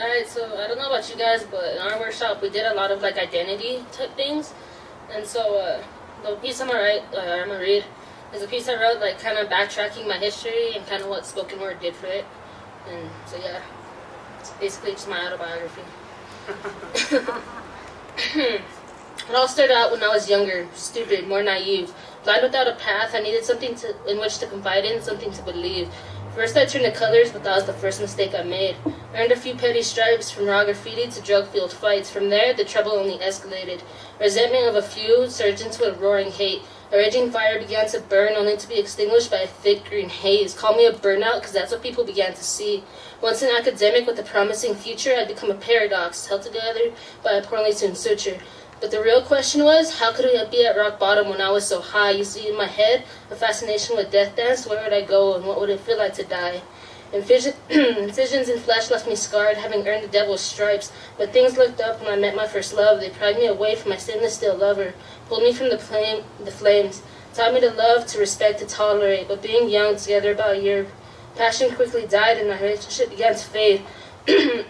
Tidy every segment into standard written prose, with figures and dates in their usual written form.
Alright, so I don't know about you guys, but in our workshop we did a lot of like identity type things. And so the piece I'm gonna read is a piece I wrote like kind of backtracking my history and kind of what spoken word did for it. And so yeah, it's basically just my autobiography. It all started out when I was younger, stupid, more naive. Blind without a path, I needed something in which to confide in, something to believe. First I turned to colors, but that was the first mistake I made. Earned a few petty stripes, from raw graffiti to drug-fueled fights. From there, the trouble only escalated. Resentment of a few surged into a roaring hate. A raging fire began to burn, only to be extinguished by a thick green haze. Call me a burnout, because that's what people began to see. Once an academic with a promising future, I'd become a paradox, held together by a poorly tuned suture. But the real question was, how could I be at rock bottom when I was so high? You see, in my head, a fascination with death dance. Where would I go, and what would it feel like to die? Incisions in flesh left me scarred, having earned the devil's stripes. But things looked up when I met my first love. They pried me away from my stainless steel lover, pulled me from the flames, taught me to love, to respect, to tolerate. But being young, together about a year, passion quickly died, and my relationship began to fade. I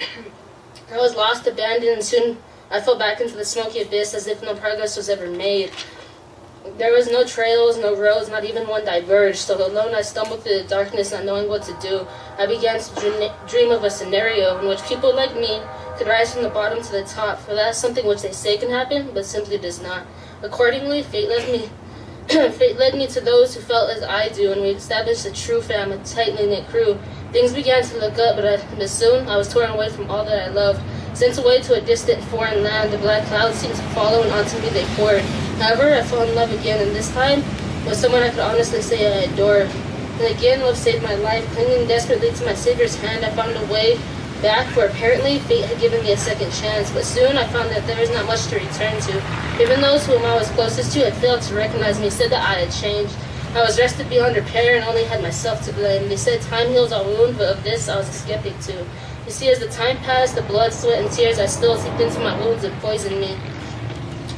was lost, abandoned, and soon I fell back into the smoky abyss as if no progress was ever made. There was no trails, no roads, not even one diverged. So alone I stumbled through the darkness, not knowing what to do. I began to dream of a scenario in which people like me could rise from the bottom to the top. For that's something which they say can happen, but simply does not. Accordingly, fate led me to those who felt as I do, and we established a true family, a tightly knit crew. Things began to look up, but soon I was torn away from all that I loved. Sent away to a distant foreign land, the black clouds seemed to follow, and onto me they poured. However, I fell in love again, and this time with someone I could honestly say I adore. And again, love saved my life. Clinging desperately to my Savior's hand, I found a way back, for apparently fate had given me a second chance. But soon I found that there was not much to return to. Even those whom I was closest to had failed to recognize me, said that I had changed. I was rested beyond repair and only had myself to blame. They said time heals all wound, but of this I was a skeptic too. You see, as the time passed, the blood, sweat, and tears I spilled seeped into my wounds and poisoned me.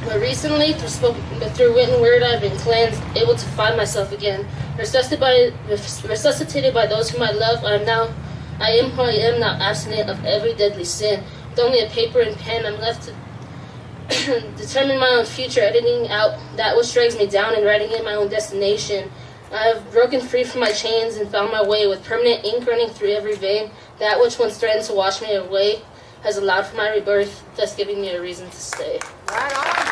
But recently, through written word, I've been cleansed, able to find myself again. Resuscitated by those whom I love, I am who I am now, abstinent of every deadly sin. With only a paper and pen, I'm left to determine my own future, editing out that which drags me down and writing in my own destination. I have broken free from my chains and found my way, with permanent ink running through every vein. That which once threatened to wash me away has allowed for my rebirth, thus giving me a reason to stay. Right on.